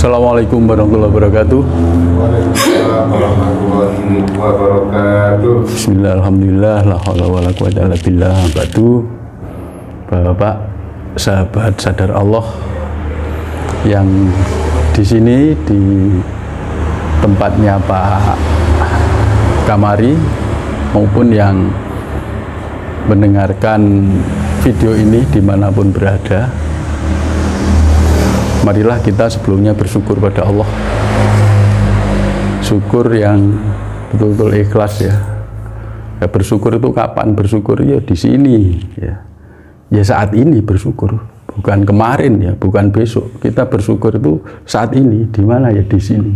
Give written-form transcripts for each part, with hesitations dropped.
Assalamualaikum warahmatullahi wabarakatuh. Waalaikumsalam warahmatullahi wabarakatuh. Bismillah, alhamdulillah, la haula wala quwwata illa billah. Batu, Bapak, sahabat sadar Allah yang di sini di tempatnya Pak Kamari maupun yang mendengarkan video ini dimanapun berada, marilah kita sebelumnya bersyukur pada Allah, syukur yang betul-betul ikhlas ya. Ya, bersyukur itu kapan bersyukur? Ya di sini ya. Ya saat ini bersyukur, bukan kemarin ya, bukan besok. Kita bersyukur itu saat ini, di mana ya? Di sini.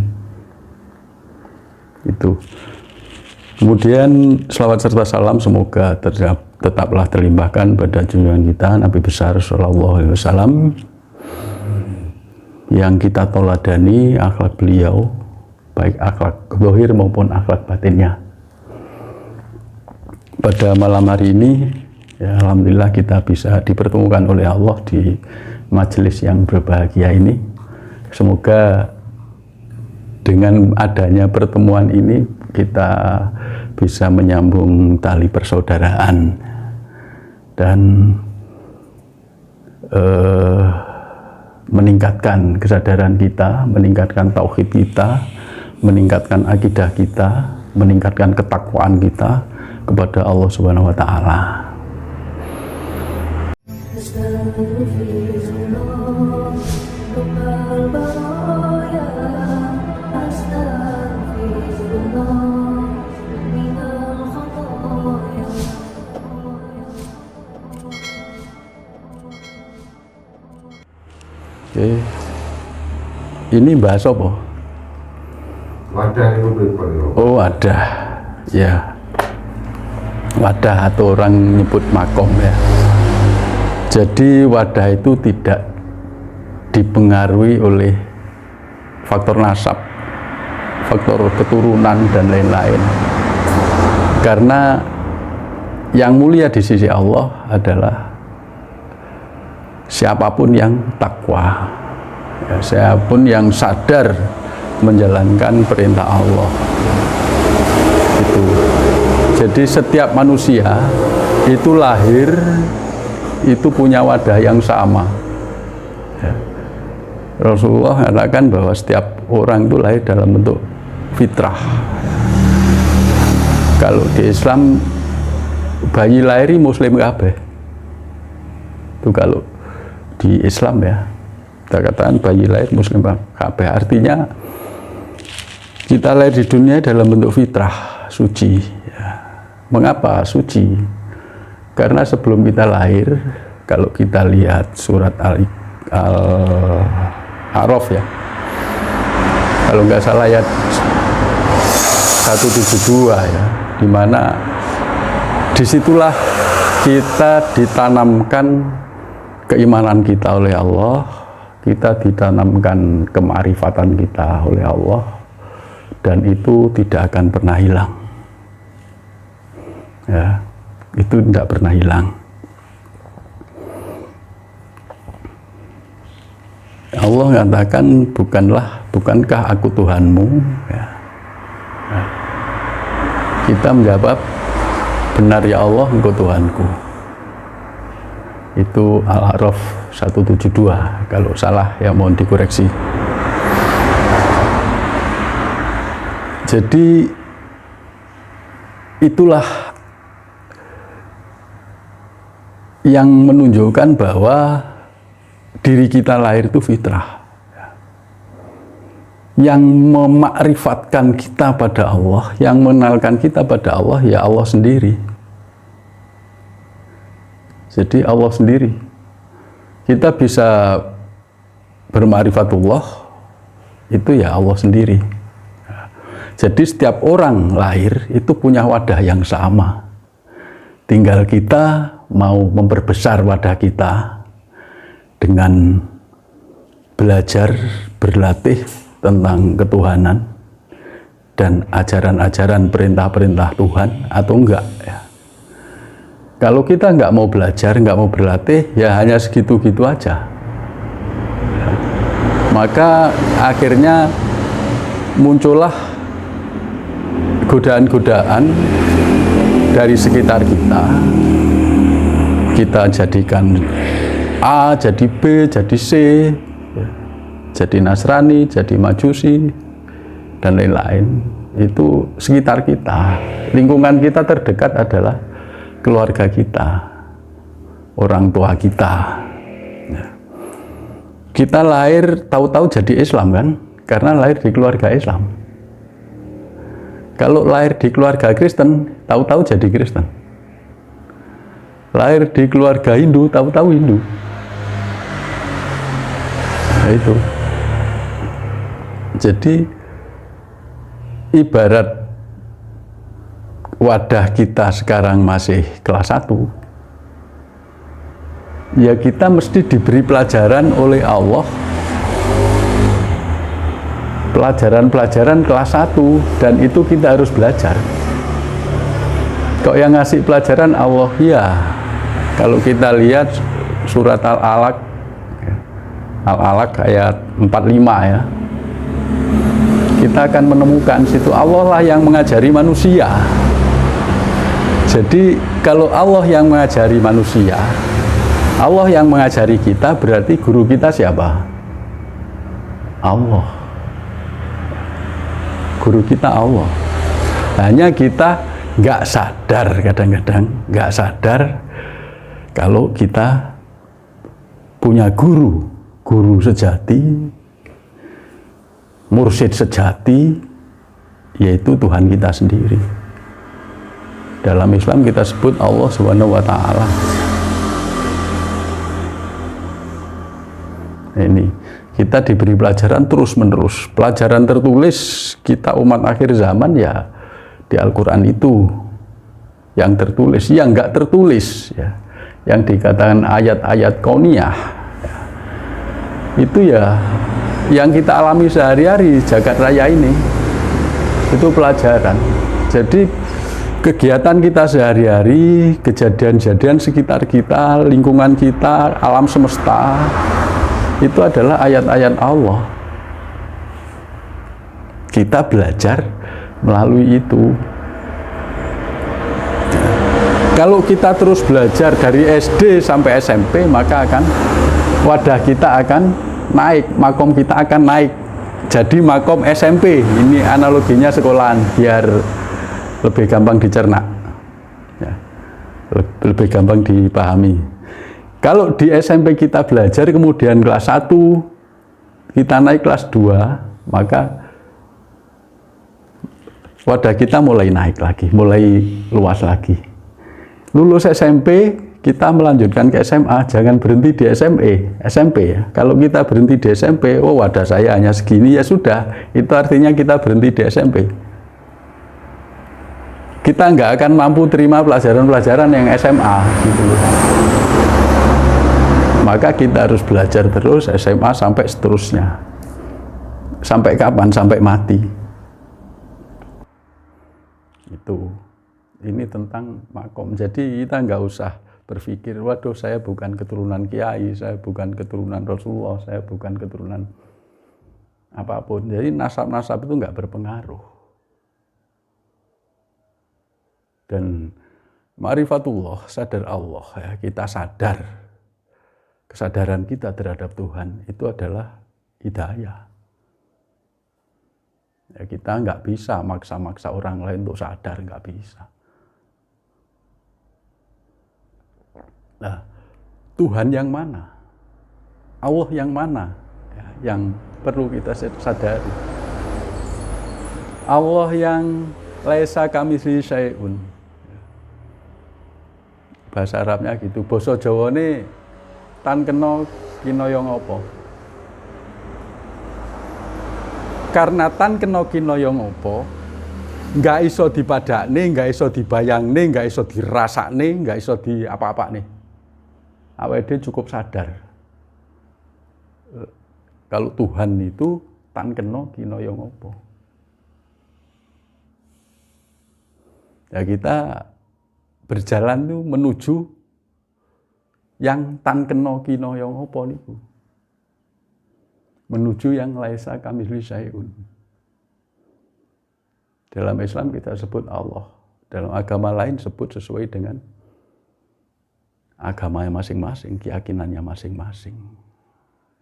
Itu. Kemudian selawat serta salam semoga tetaplah terlimpahkan pada junjungan kita Nabi besar sallallahu alaihi wasallam, yang kita toladani akhlak beliau, baik akhlak zahir maupun akhlak batinnya. Pada malam hari ini ya, alhamdulillah kita bisa dipertemukan oleh Allah di majelis yang berbahagia ini. Semoga dengan adanya pertemuan ini kita bisa menyambung tali persaudaraan dan meningkatkan kesadaran kita, meningkatkan tauhid kita, meningkatkan akidah kita, meningkatkan ketakwaan kita kepada Allah Subhanahu wa taala. Oke. Ini bahas apa? Wadah itu pripun lho? Oh, wadah. Ya. Wadah atau orang nyebut makom ya. Jadi wadah itu tidak dipengaruhi oleh faktor nasab, faktor keturunan dan lain-lain. Karena yang mulia di sisi Allah adalah siapapun yang takwa, ya, siapapun yang sadar menjalankan perintah Allah. Itu. Jadi setiap manusia itu lahir itu punya wadah yang sama. Ya. Rasulullah mengatakan bahwa setiap orang itu lahir dalam bentuk fitrah. Kalau di Islam bayi lahir muslim kabeh. Itu kalau di Islam ya, kita katakan bayi lahir muslim kabeh. Artinya kita lahir di dunia dalam bentuk fitrah, suci ya. Mengapa suci? Karena sebelum kita lahir, kalau kita lihat surat Al-A'raf ya, kalau nggak salah ayat 172 ya, dimana disitulah kita ditanamkan keimanan kita oleh Allah, kita ditanamkan kemarifatan kita oleh Allah, dan itu tidak akan pernah hilang. Ya, itu tidak pernah hilang. Allah mengatakan, bukankah aku Tuhanmu? Ya. Nah, kita menjawab, benar ya Allah, engkau Tuhanku. Itu Al-A'raf 172, kalau salah ya mohon dikoreksi. Jadi itulah yang menunjukkan bahwa diri kita lahir itu fitrah. Yang memakrifatkan kita pada Allah, yang mengenalkan kita pada Allah, ya Allah sendiri. Jadi Allah sendiri. Kita bisa berma'rifatullah, itu ya Allah sendiri. Jadi setiap orang lahir itu punya wadah yang sama. Tinggal kita mau memperbesar wadah kita dengan belajar, berlatih tentang ketuhanan dan ajaran-ajaran perintah-perintah Tuhan atau enggak ya. Kalau kita nggak mau belajar, nggak mau berlatih, ya hanya segitu-gitu aja. Ya. Maka akhirnya muncullah godaan-godaan dari sekitar kita. Kita jadikan A, jadi B, jadi C, jadi Nasrani, jadi Majusi, dan lain-lain. Itu sekitar kita. Lingkungan kita terdekat adalah keluarga kita, orang tua kita. Kita lahir tahu-tahu jadi Islam kan? Karena lahir di keluarga Islam. Kalau lahir di keluarga Kristen, tahu-tahu jadi Kristen. Lahir di keluarga Hindu, tahu-tahu Hindu. Nah, itu. Jadi ibarat wadah kita sekarang masih kelas 1. Ya kita mesti diberi pelajaran oleh Allah, pelajaran-pelajaran kelas 1, dan itu kita harus belajar. Kok yang ngasih pelajaran Allah? Ya, kalau kita lihat surat Al-Alaq ayat 45 ya, kita akan menemukan situ Allah lah yang mengajari manusia. Jadi kalau Allah yang mengajari manusia, Allah yang mengajari kita, berarti guru kita siapa? Allah. Guru kita Allah. Hanya kita nggak sadar, kadang-kadang nggak sadar kalau kita punya guru sejati, mursyid sejati, yaitu Tuhan kita sendiri. Dalam Islam kita sebut Allah Subhanahu wa Ta'ala. Ini kita diberi pelajaran terus-menerus. Pelajaran tertulis kita umat akhir zaman ya di Al-Quran itu yang tertulis. Yang enggak tertulis ya, yang dikatakan ayat-ayat kauniyah ya, itu ya yang kita alami sehari-hari jagat raya ini, itu pelajaran. Jadi kegiatan kita sehari-hari, kejadian-kejadian sekitar kita, lingkungan kita, alam semesta, itu adalah ayat-ayat Allah. Kita belajar melalui itu. Kalau kita terus belajar dari SD sampai SMP, maka akan wadah kita akan naik, makom kita akan naik. Jadi makom SMP, ini analoginya sekolahan biar lebih gampang dicerna, ya, lebih gampang dipahami. Kalau di SMP kita belajar, kemudian kelas 1 kita naik kelas 2, maka wadah kita mulai naik lagi, mulai luas lagi. Lulus SMP, kita melanjutkan ke SMA, jangan berhenti di SMP ya. Kalau kita berhenti di SMP, oh wadah saya hanya segini, ya sudah, itu artinya kita berhenti di SMP. Kita nggak akan mampu terima pelajaran-pelajaran yang SMA gitu. Maka kita harus belajar terus SMA sampai seterusnya. Sampai kapan? Sampai mati. Itu. Ini tentang makom. Jadi kita nggak usah berpikir, waduh saya bukan keturunan kiai, saya bukan keturunan Rasulullah, saya bukan keturunan apapun. Jadi nasab-nasab itu nggak berpengaruh. Dan ma'rifatullah, sadar Allah, ya, kita sadar. Kesadaran kita terhadap Tuhan itu adalah hidayah. Ya, kita nggak bisa maksa-maksa orang lain untuk sadar, nggak bisa. Nah, Tuhan yang mana? Allah yang mana? Ya, yang perlu kita sadari. Allah yang laisa kamitslihi syai'un. Bahasa Arabnya gitu. Basa Jawane tan kena kinaya ngapa? Karena tan kena kinaya ngapa, nggak iso dipadakne, nggak iso dibayangne, nggak iso dirasakne, nggak iso di apa-apane. Awake dhewe cukup sadar. Kalau Tuhan itu tan kena kinaya ngapa. Ya kita berjalan tuh menuju yang tan kena kinaya ngapa niku. menuju yang laisa kamitslihi syai'un. Dalam Islam kita sebut Allah, dalam agama lain sebut sesuai dengan agamanya masing-masing, keyakinannya masing-masing.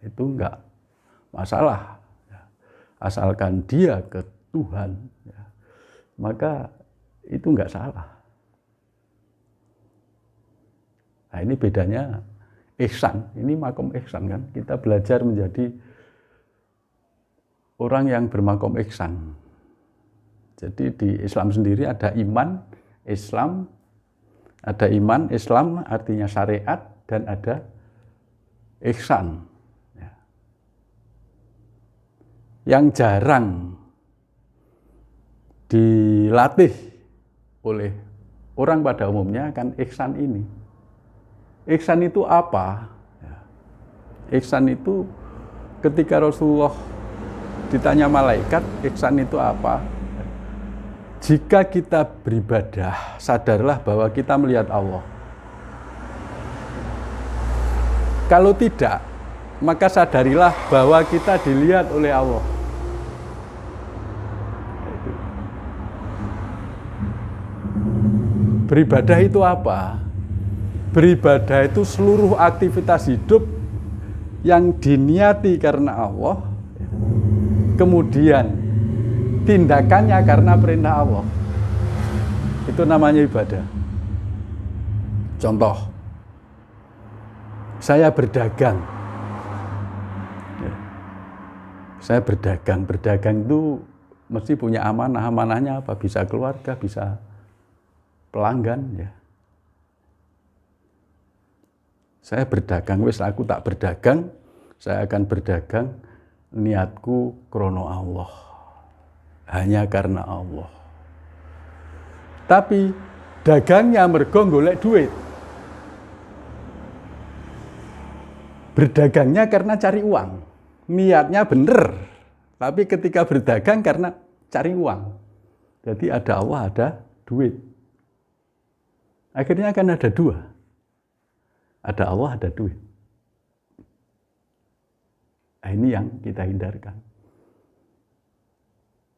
Itu enggak masalah, asalkan dia ke Tuhan, maka itu enggak salah. Nah, ini bedanya ihsan, ini makom ihsan kan, kita belajar menjadi orang yang bermakom ihsan. Jadi di Islam sendiri ada iman, Islam, ada iman, Islam artinya syariat, dan ada ihsan. Yang jarang dilatih oleh orang pada umumnya kan ihsan ini. Ihsan itu apa? Ihsan itu ketika Rasulullah ditanya malaikat, ihsan itu apa? Jika kita beribadah, sadarlah bahwa kita melihat Allah. Kalau tidak, maka sadarilah bahwa kita dilihat oleh Allah. Beribadah itu apa? Beribadah itu seluruh aktivitas hidup yang diniati karena Allah, kemudian tindakannya karena perintah Allah. Itu namanya ibadah. Contoh, saya berdagang. Saya berdagang. Berdagang itu mesti punya amanah. Amanahnya apa? Bisa keluarga, bisa pelanggan. Ya. Saya berdagang, wis aku tak berdagang, saya akan berdagang niatku krono Allah. Hanya karena Allah. Tapi dagangnya mergo golek duit. Berdagangnya karena cari uang. Niatnya bener. Tapi ketika berdagang karena cari uang. Jadi ada Allah, ada duit. Akhirnya akan ada dua. Ada Allah, ada duit. Nah, ini yang kita hindarkan.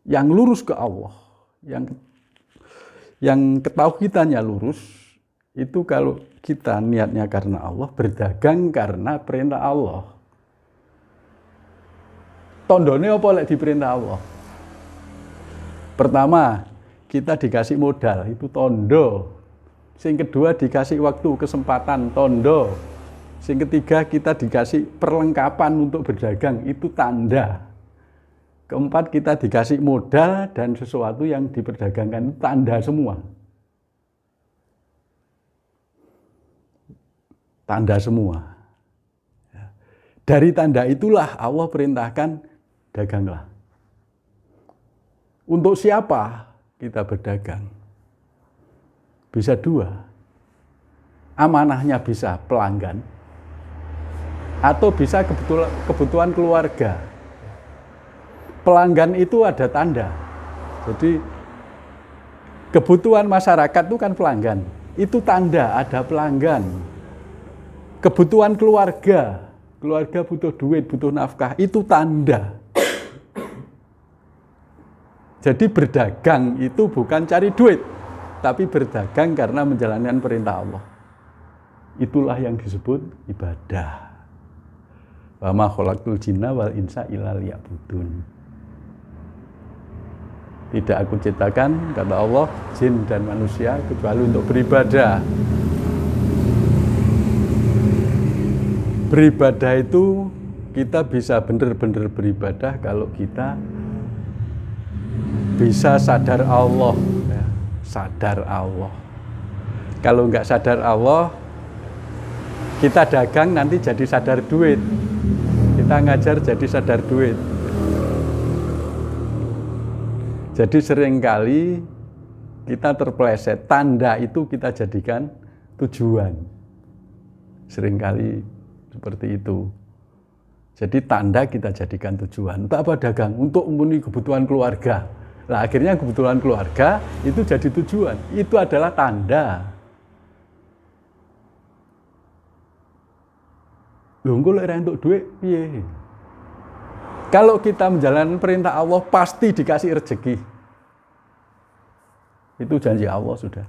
Yang lurus ke Allah, yang ketauhidannya lurus, itu kalau kita niatnya karena Allah, berdagang karena perintah Allah. Tondone apa lek diperintah Allah? Pertama, kita dikasih modal, itu tondo. Yang kedua, dikasih waktu, kesempatan, tondo. Yang ketiga, kita dikasih perlengkapan untuk berdagang, itu tanda. Keempat, kita dikasih modal dan sesuatu yang diperdagangkan, tanda semua. Tanda semua. Dari tanda itulah Allah perintahkan, daganglah. Untuk siapa kita berdagang? Bisa dua. Amanahnya bisa pelanggan, atau bisa kebutuhan keluarga. Pelanggan itu ada tanda. Jadi kebutuhan masyarakat itu kan pelanggan. Itu tanda ada pelanggan. Kebutuhan keluarga. Keluarga butuh duit, butuh nafkah. Itu tanda. Jadi berdagang itu bukan cari duit. Tapi berdagang karena menjalankan perintah Allah. Itulah yang disebut ibadah. Wa ma khalaqtul jinna wal insa illa liya'budun. Tidak aku ciptakan, kata Allah, jin dan manusia kecuali untuk beribadah. Beribadah itu kita bisa benar-benar beribadah kalau kita bisa sadar Allah. Ya, sadar Allah. Kalau nggak sadar Allah, kita dagang nanti jadi sadar duit. Kita ngajar jadi sadar duit. Jadi seringkali kita terpeleset, tanda itu kita jadikan tujuan. Seringkali seperti itu. Jadi tanda kita jadikan tujuan. Untuk apa dagang? Untuk memenuhi kebutuhan keluarga. Nah, akhirnya kebutuhan keluarga itu jadi tujuan. Itu adalah tanda. Lho engko lek ora entuk dhuwit piye? Kalau kita menjalankan perintah Allah, pasti dikasih rezeki. Itu janji Allah sudah.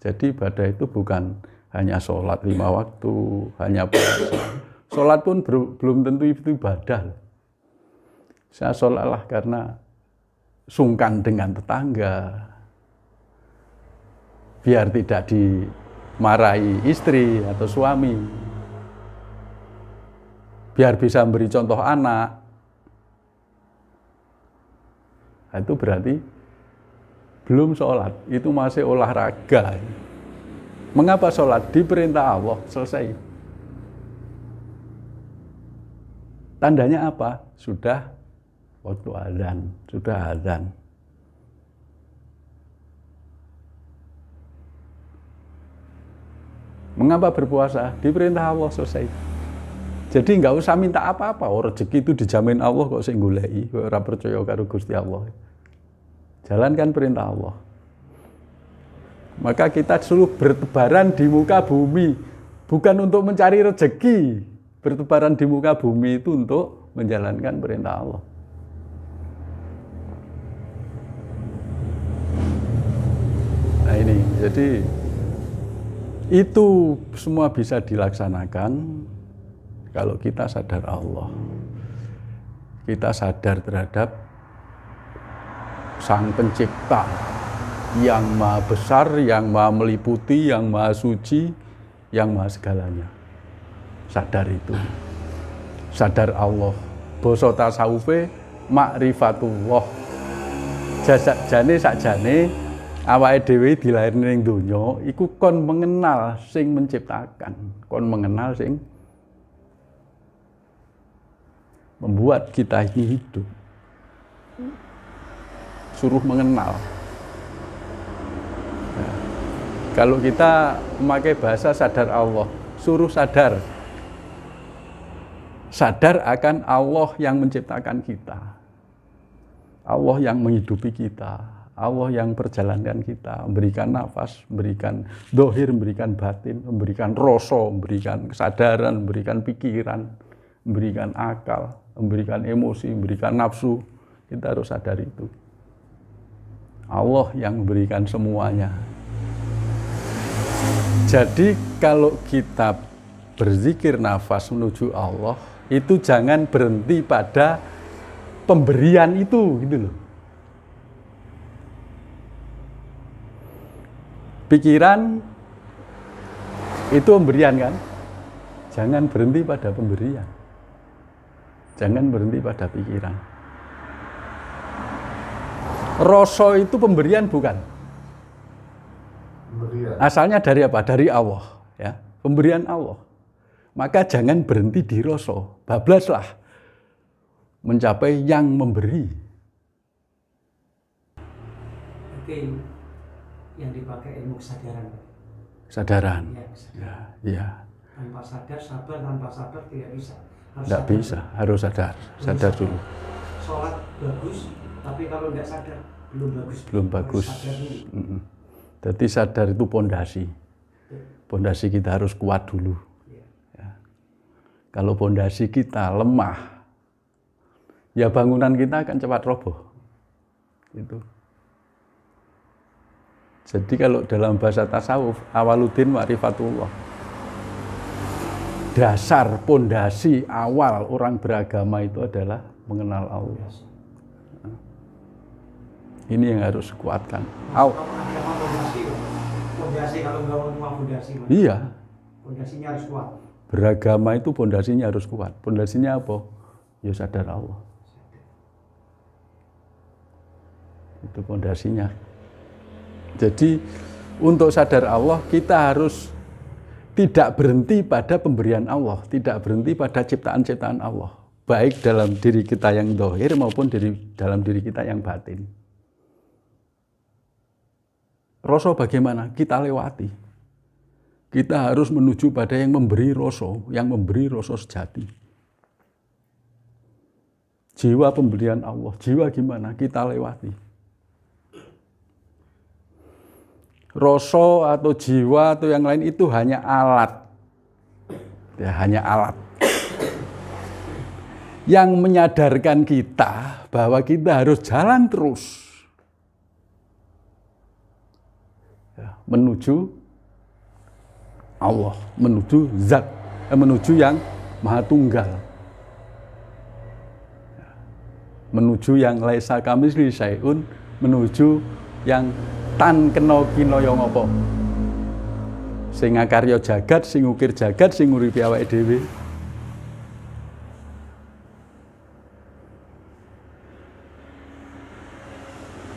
Jadi ibadah itu bukan hanya sholat 5 waktu, hanya puasa. Sholat pun belum tentu itu ibadah. Saya sholatlah karena sungkan dengan tetangga, biar tidak dimarahi istri atau suami, biar bisa memberi contoh anak. Nah, itu berarti belum sholat, itu masih olahraga. Mengapa sholat? Diperintah Allah, selesai. Tandanya apa? Sudah waktu azan, sudah azan. Mengapa berpuasa? Diperintah Allah, selesai. Jadi nggak usah minta apa-apa. Rezeki itu dijamin Allah kok sing goleki, kok ora percaya karo Gusti Allah. Jalankan perintah Allah. Maka kita selalu bertebaran di muka bumi, bukan untuk mencari rezeki. Bertebaran di muka bumi itu untuk menjalankan perintah Allah. Nah ini, jadi itu semua bisa dilaksanakan kalau kita sadar Allah. Kita sadar terhadap Sang Pencipta yang maha besar, yang maha meliputi, yang maha suci, yang maha segalanya. Sadar itu. Sadar Allah. Basa tasawufe ma'rifatullah. Jane sakjane awake dhewe dilairne ning donya iku kon mengenal sing menciptakan, kon mengenal sing membuat kita ini hidup. Suruh mengenal. Nah, kalau kita memakai bahasa sadar Allah, suruh sadar. Sadar akan Allah yang menciptakan kita. Allah yang menghidupi kita. Allah yang perjalankan kita, memberikan nafas, memberikan dohir, memberikan batin, memberikan rasa, memberikan kesadaran, memberikan pikiran, memberikan akal, memberikan emosi, memberikan nafsu. Kita harus sadar itu. Allah yang memberikan semuanya. Jadi kalau kita berzikir nafas menuju Allah, itu jangan berhenti pada pemberian itu, gitu loh. Pikiran itu pemberian kan? Jangan berhenti pada pemberian. Jangan berhenti pada pikiran. Rasa itu pemberian bukan? Pemberian. Asalnya dari apa? Dari Allah, ya. Pemberian Allah. Maka jangan berhenti di rasa. Bablaslah mencapai yang memberi. Oke, yang dipakai ilmu kesadaran. Kesadaran. Ya, kesadaran. Ya. Tanpa sadar, sabar, tanpa sabar tidak bisa. Tidak bisa, harus sadar. Sadar dulu. Sholat bagus, tapi kalau tidak sadar belum bagus. Belum bagus. Jadi sadar itu pondasi. Pondasi kita harus kuat dulu. Ya. Kalau pondasi kita lemah, ya bangunan kita akan cepat roboh. Itu. Jadi kalau dalam bahasa tasawuf, awaludin ma'rifatullah. Dasar, pondasi awal orang beragama itu adalah mengenal Allah. Ini yang harus dikuatkan. Pondasi kalau nggak mau pondasi. Iya. Pondasinya harus kuat. Beragama itu pondasinya harus kuat. Pondasinya apa? Ya sadar Allah. Itu pondasinya. Jadi untuk sadar Allah kita harus tidak berhenti pada pemberian Allah, tidak berhenti pada ciptaan-ciptaan Allah, baik dalam diri kita yang zahir maupun dalam diri kita yang batin. Rasa bagaimana? Kita lewati. Kita harus menuju pada yang memberi rasa sejati. Jiwa pemberian Allah, jiwa gimana? Kita lewati. Rasa atau jiwa atau yang lain itu hanya alat. Ya, hanya alat. yang menyadarkan kita bahwa kita harus jalan terus ya, menuju Allah, menuju zat, menuju yang Maha Tunggal, menuju yang laisa kamitslihi syai'un, menuju yang tan kena kinaya ngapa, sing ngakarya jagat, sing ngukir jagat, sing nguripi awake dhewe.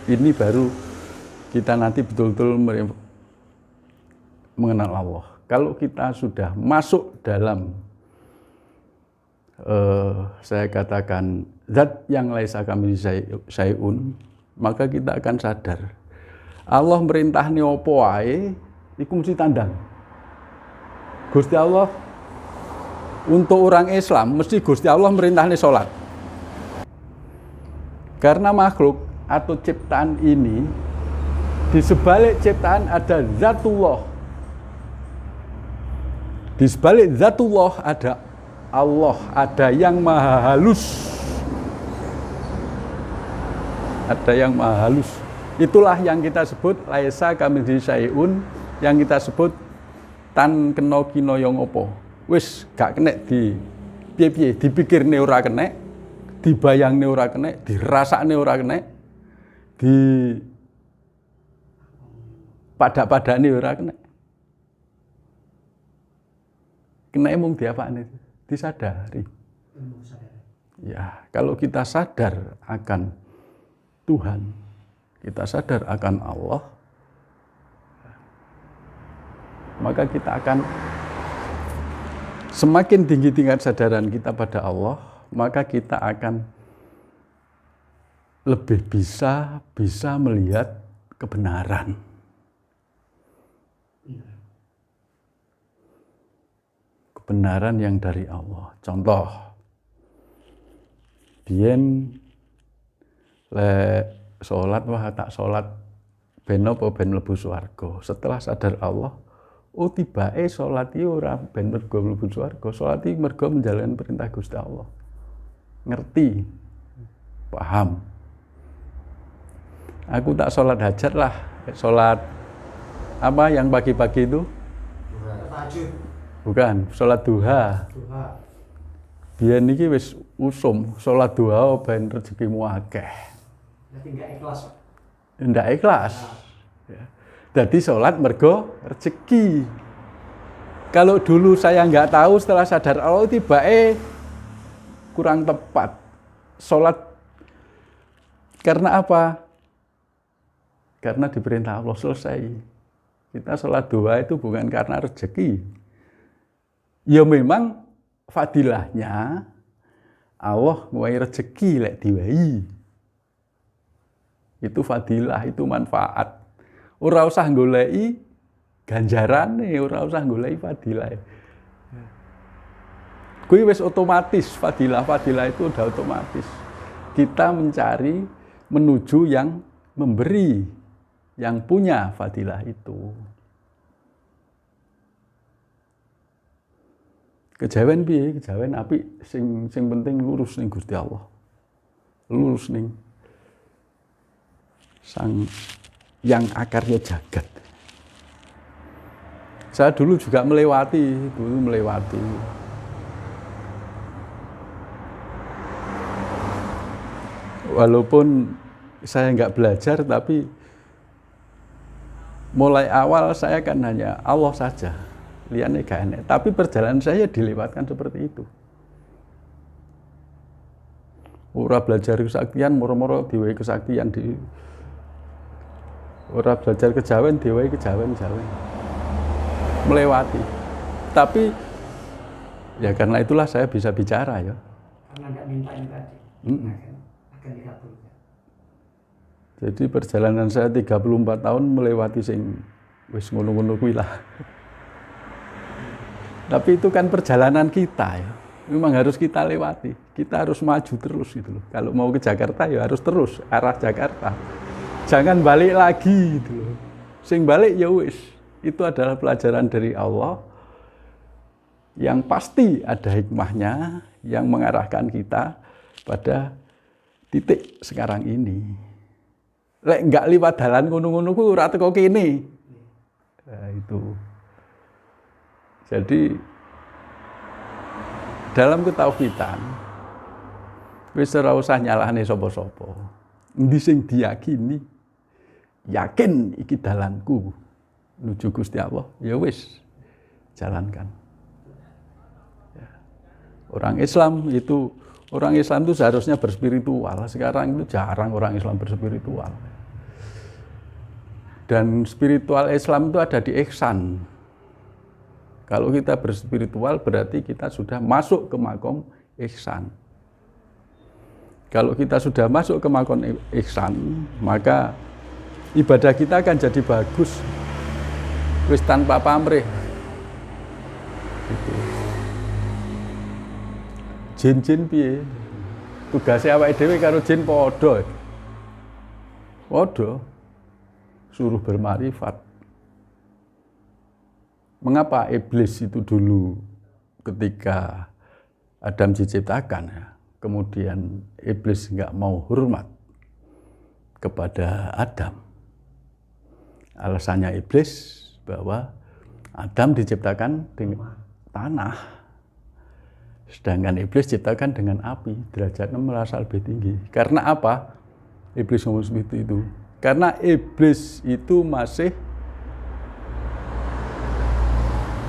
Ini baru kita nanti betul-betul mengenal Allah. Kalau kita sudah masuk dalam saya katakan zat yang laisa kamitslihi syai'un, maka kita akan sadar Allah merintahne apa wae iku mesti tandang. Gusti Allah untuk orang Islam mesti Gusti Allah merintahne salat. Karena makhluk atau ciptaan ini di sebalik ciptaan ada zatullah. Di sebalik zatullah ada Allah, ada yang maha halus. Ada yang maha halus. Itulah yang kita sebut laisa kamitslihi syai'un, yang kita sebut tan kena kinaya ngapa. Wis gak kenek di piye-piye, dipikirne ora kenek, dibayangne ora kenek, dirasakne ora kenek, di padak-padane ora kenek. Kenek mung diapakne? Disadari. Ya, kalau kita sadar akan Tuhan, kita sadar akan Allah, maka kita akan semakin tinggi tingkat kesadaran kita pada Allah, maka kita akan lebih bisa melihat kebenaran. Kebenaran yang dari Allah. Contoh, biyen sholat wah tak sholat ben apa ben mlebu swarga. Setelah sadar Allah, oh tibake sholat iki ora ben mergo mlebu swarga, sholat iki mergo menjalankan perintah Gusti Allah. Ngerti, paham. Aku tak sholat hajat lah, sholat apa yang pagi-pagi itu? Tahajud. Bukan, sholat duha. Biyen iki wis usum, sholat duha ben rezekimu akeh. Jadi enggak ikhlas. Ndak ikhlas. Ya. Jadi sholat mergo rezeki. Kalau dulu saya nggak tahu, setelah sadar Allah tibake kurang tepat. Sholat karena apa? Karena diperintah Allah selesai. Kita sholat duha itu bukan karena rezeki. Ya memang fadilahnya Allah nguwahi rezeki lek diwehi. Itu fadilah, itu manfaat. Ora usah goleki ganjarane, ora usah goleki fadilah. Kuwi wis otomatis fadilah itu udah otomatis. Kita mencari menuju yang memberi, yang punya fadilah itu. Kejawen piye? Kejawen apik, sing penting lurus ning Gusti Allah. Lurus ning Sang yang akarnya jagat. Saya dulu juga melewati. Walaupun saya nggak belajar, tapi mulai awal saya kan hanya Allah saja. Liane gak enak. Tapi perjalanan saya dilewatkan seperti itu. Ora belajar kesaktian, moro-moro diwehi kesaktian di. Ora belajar kejawen, diwehi kejawen. Melewati. Tapi ya karena itulah saya bisa bicara ya. Karena enggak minta ini tadi. Akan dikabulkan. Jadi perjalanan saya 34 tahun melewati sing wis ngono-ngono kuwi lah. Tapi itu kan perjalanan kita ya. Memang harus kita lewati. Kita harus maju terus gitu loh. Kalau mau ke Jakarta ya harus terus arah Jakarta. Jangan balik lagi gitu loh. Sing balik ya wis. Itu adalah pelajaran dari Allah. yang pasti ada hikmahnya yang mengarahkan kita pada titik sekarang ini. Lek enggak liwat dalan ngono-ngono ku ora teko kene. Nah, itu. Jadi dalam ketauhidan wis ora usah nyalahne sapa-sapa. Endi sing diyakini, yakin iki dalanku menuju Gusti Allah, ya wis jalankan. Ya. Orang Islam itu seharusnya berspiritual. Sekarang itu jarang orang Islam berspiritual. Dan spiritual Islam itu ada di ihsan. Kalau kita berspiritual berarti kita sudah masuk ke makom ihsan. Kalau kita sudah masuk ke makom ihsan, maka ibadah kita akan jadi bagus. Wis tanpa pamrih. Gitu. Jin-jin piye? Tugasnya awake dhewe karo jin padha. Padha. Suruh bermarifat. Mengapa iblis itu dulu ketika Adam diciptakan, ya, kemudian iblis nggak mau hormat kepada Adam? Alasannya iblis bahwa Adam diciptakan dengan tanah, sedangkan iblis diciptakan dengan api, derajatnya merasa lebih tinggi. Karena apa? Iblis ngomong seperti itu. Karena iblis itu masih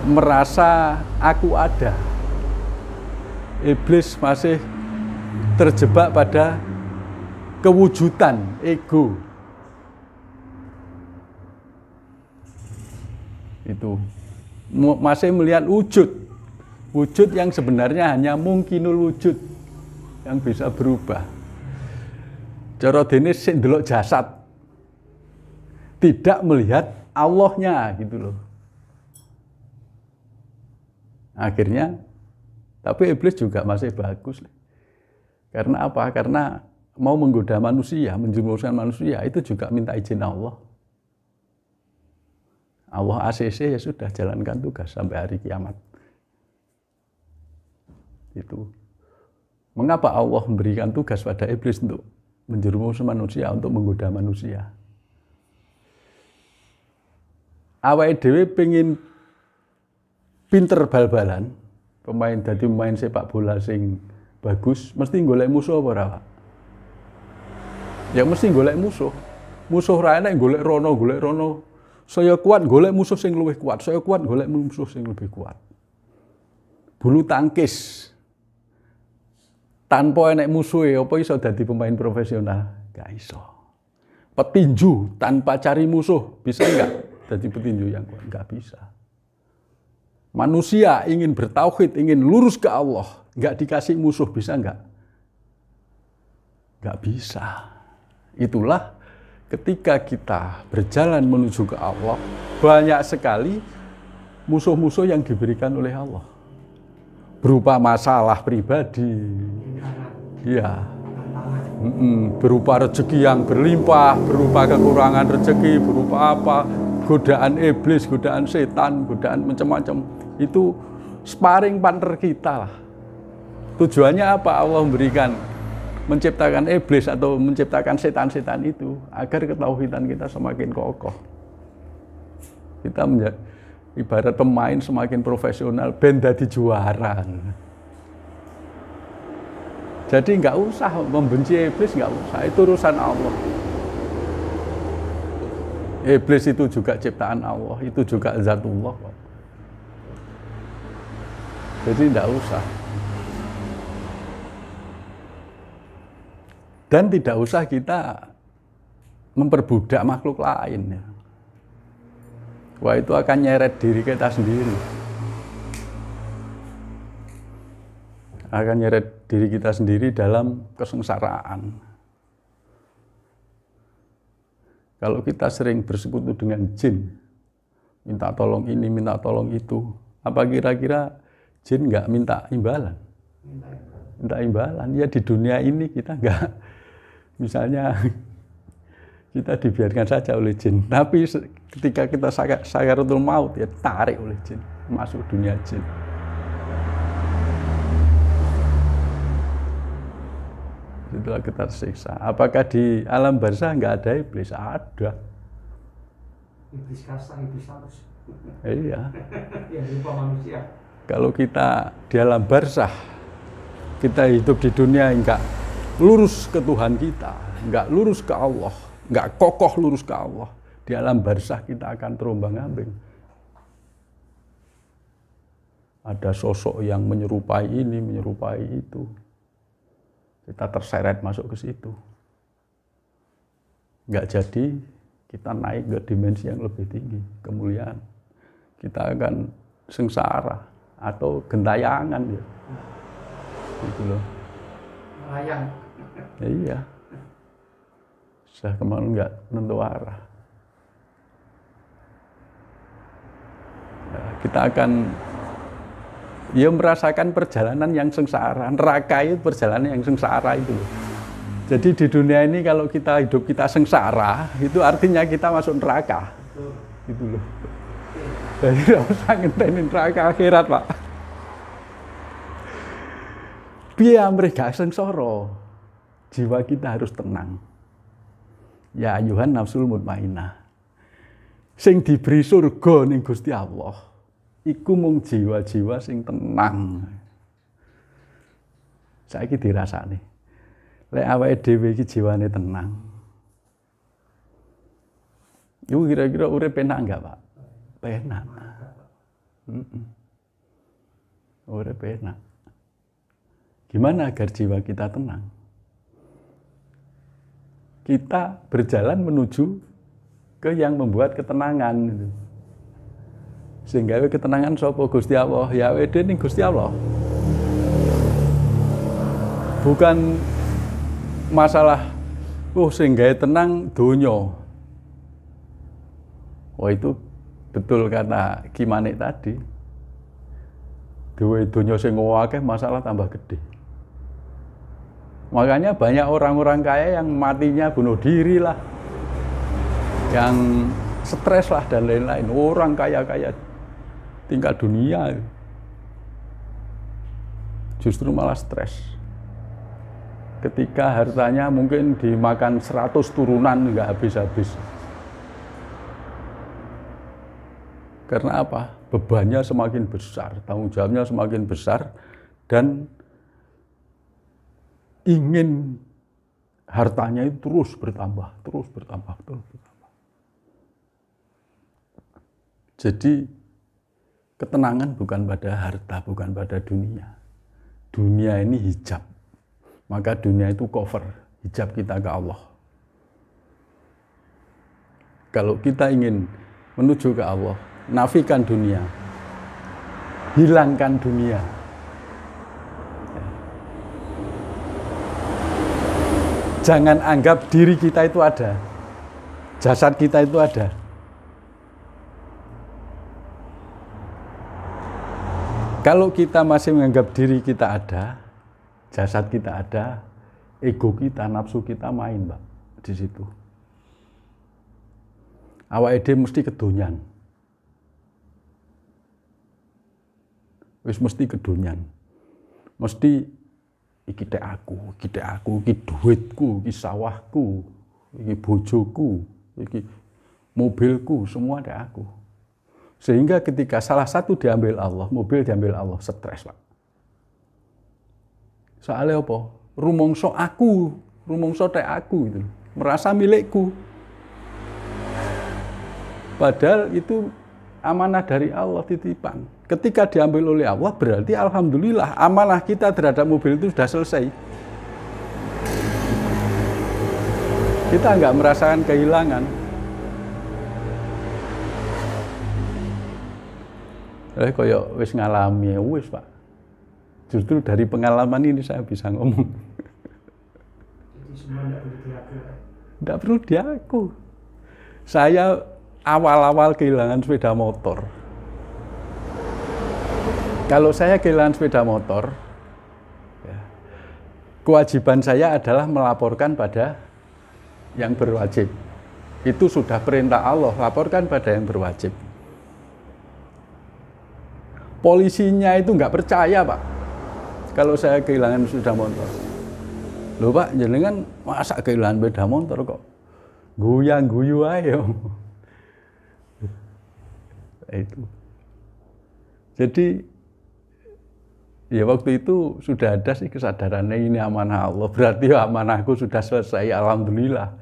merasa aku ada. Iblis masih terjebak pada kewujudan ego. Itu masih melihat wujud yang sebenarnya hanya mungkinul wujud yang bisa berubah. Cara dene sing ndelok jasad, tidak melihat Allahnya gitu loh. Akhirnya, tapi iblis juga masih bagus. Karena apa? Karena mau menggoda manusia, menjerumuskan manusia, itu juga minta izin Allah. Allah ACC ya sudah jalankan tugas sampai hari kiamat. Itu. Mengapa Allah memberikan tugas pada iblis untuk menjerumuskan manusia, untuk menggoda manusia? Awake dhewe pengen pinter bal-balan, dadi pemain sepak bola sing bagus, mesti golek musuh apa ora, Pak? Ya mesti golek musuh. Musuh ra enek golek rono. Saya kuat golek musuh sing luwih kuat, saya kuat golek musuh sing lebih kuat. Bulu tangkis tanpa enek musuhe apa iso dadi pemain profesional? Gak iso. Petinju tanpa cari musuh bisa enggak jadi petinju yang kuat? Enggak bisa. Manusia ingin bertauhid, ingin lurus ke Allah, enggak dikasih musuh, bisa enggak? Enggak bisa. Itulah ketika kita berjalan menuju ke Allah, banyak sekali musuh-musuh yang diberikan oleh Allah. Berupa masalah pribadi, ya, berupa rezeki yang berlimpah, berupa kekurangan rezeki, berupa apa, godaan iblis, godaan setan, godaan macam-macam. Itu sparring partner kita lah. Tujuannya apa? Allah menciptakan iblis atau menciptakan setan-setan itu agar ketauhidan kita semakin kokoh. Kita menjadi ibarat pemain semakin profesional, ben dadi juara. Jadi nggak usah membenci iblis, nggak usah. Itu urusan Allah. Iblis itu juga ciptaan Allah, itu juga zatullah. Jadi tidak usah. Dan tidak usah kita memperbudak makhluk lain. Wah, itu akan nyeret diri kita sendiri. Akan nyeret diri kita sendiri dalam kesengsaraan. Kalau kita sering bersekutu dengan jin, minta tolong ini, minta tolong itu, apa kira-kira jin nggak minta imbalan? Minta imbalan. Ya di dunia ini kita nggak, misalnya kita dibiarkan saja oleh jin. Tapi ketika kita sakaratul maut, ya tarik oleh jin, masuk dunia jin. Setelah kita tersiksa. Apakah di alam barzah nggak ada iblis? Ada. Iblis kasar, iblis halus. Iya. Ya, rupa manusia. Kalau kita di alam barzah, kita hidup di dunia nggak lurus ke Tuhan kita, nggak lurus ke Allah, nggak kokoh lurus ke Allah. Di alam barzah kita akan terombang-ambing. Ada sosok yang menyerupai ini, menyerupai itu. Kita terseret masuk ke situ. Nggak jadi, kita naik ke dimensi yang lebih tinggi, kemuliaan. Kita akan sengsara atau gentayangan ya. Gitu loh. Melayang. Ya, iya. Sudah kemana nggak nentu arah. Ya, kita akan merasakan perjalanan yang sengsara. Neraka itu perjalanan yang sengsara itu loh. Jadi di dunia ini kalau kita hidup kita sengsara, itu artinya kita masuk neraka. Gitu loh. Jadi tidak usah ngenteni neraka akhirat, Pak. Biar mereka sengsara, jiwa kita harus tenang. Ya ayuhan nafsul mutmainnah. Sing diberi surga ning Gusti Allah, iku mung jiwa-jiwa sing tenang. Saiki dirasani. Lek awake dhewe iki jiwane tenang. Iku kira-kira urip enak enggak, Pak? Enak. Urip enak. Gimana agar jiwa kita tenang? Kita berjalan menuju ke yang membuat ketenangan. Sehingga ketenangan sapa Gusti Allah, ya wede ning Gusti Allah. Bukan masalah sing gawe tenang donya. Oh itu betul kata Ki Manik tadi. Duwe donya sing akeh masalah tambah gede. Makanya banyak orang-orang kaya yang matinya bunuh diri lah, yang stres lah dan lain-lain. Orang kaya-kaya tinggal dunia justru malah stres. Ketika hartanya mungkin dimakan 100 turunan nggak habis-habis. Karena apa? Bebannya semakin besar, tanggung jawabnya semakin besar, dan ingin hartanya itu terus bertambah. Jadi ketenangan bukan pada harta, bukan pada dunia. Dunia ini hijab. Maka dunia itu cover, hijab kita ke Allah. Kalau kita ingin menuju ke Allah, nafikan dunia, hilangkan dunia. Jangan anggap diri kita itu ada, jasad kita itu ada. Kalau kita masih menganggap diri kita ada, jasad kita ada, ego kita, nafsu kita main, Mbak, di situ. Awake dhewe mesti kedonyan. Wis mesti kedonyan. Mesti iki tek aku, iki duitku, iki sawahku, iki bojoku, iki mobilku, semua tek aku. Sehingga ketika salah satu diambil Allah, mobil diambil Allah, stres, Pak. Soalnya apa? Rumongso aku, rumongso tek aku gitu. Merasa milikku. Padahal itu amanah dari Allah, titipan. Ketika diambil oleh Allah, berarti alhamdulillah amanah kita terhadap mobil itu sudah selesai. Kita nggak merasakan kehilangan. Koyok wis ngalami, wis Pak. Justru dari pengalaman ini saya bisa ngomong. Jadi semua tidak perlu diaku. Tidak perlu diaku. Saya awal-awal kehilangan sepeda motor. Kalau saya kehilangan sepeda motor, ya, kewajiban saya adalah melaporkan pada yang berwajib. Itu sudah perintah Allah, laporkan pada yang berwajib. Polisinya itu nggak percaya, Pak, kalau saya kehilangan sepeda motor. Lho Pak, jenengan masa kehilangan sepeda motor kok guyang-guyu ae yo. Itu. Jadi ya waktu itu sudah ada sih kesadarannya ini amanah Allah. Berarti ya amanahku sudah selesai, alhamdulillah.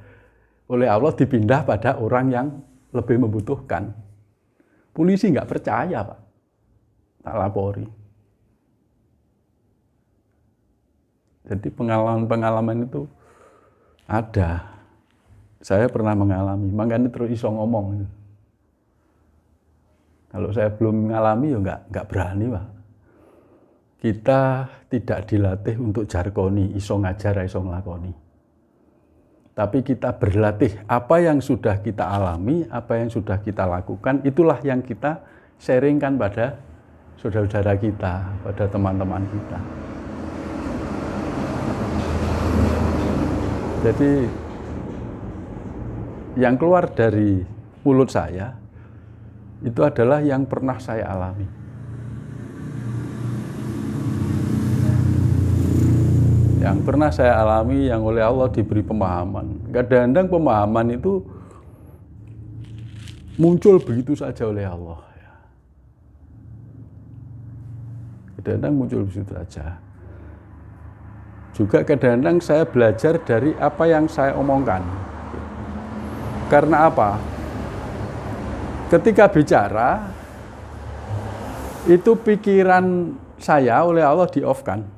Oleh Allah dipindah pada orang yang lebih membutuhkan. Polisi nggak percaya Pak, tak lapori. Jadi pengalaman-pengalaman itu ada. Saya pernah mengalami, makanya terus iso ngomong. Kalau saya belum mengalami ya nggak berani Pak. Kita tidak dilatih untuk jargoni, iso ngajar, iso nglakoni. Tapi kita berlatih apa yang sudah kita alami, apa yang sudah kita lakukan, itulah yang kita sharingkan pada saudara-saudara kita, pada teman-teman kita. Jadi yang keluar dari mulut saya itu adalah yang pernah saya alami. Yang pernah saya alami, yang oleh Allah diberi pemahaman. Kadang-kadang pemahaman itu muncul begitu saja oleh Allah. Kadang-kadang muncul begitu saja. Juga kadang-kadang saya belajar dari apa yang saya omongkan. Karena apa? Ketika bicara, itu pikiran saya oleh Allah di-off-kan.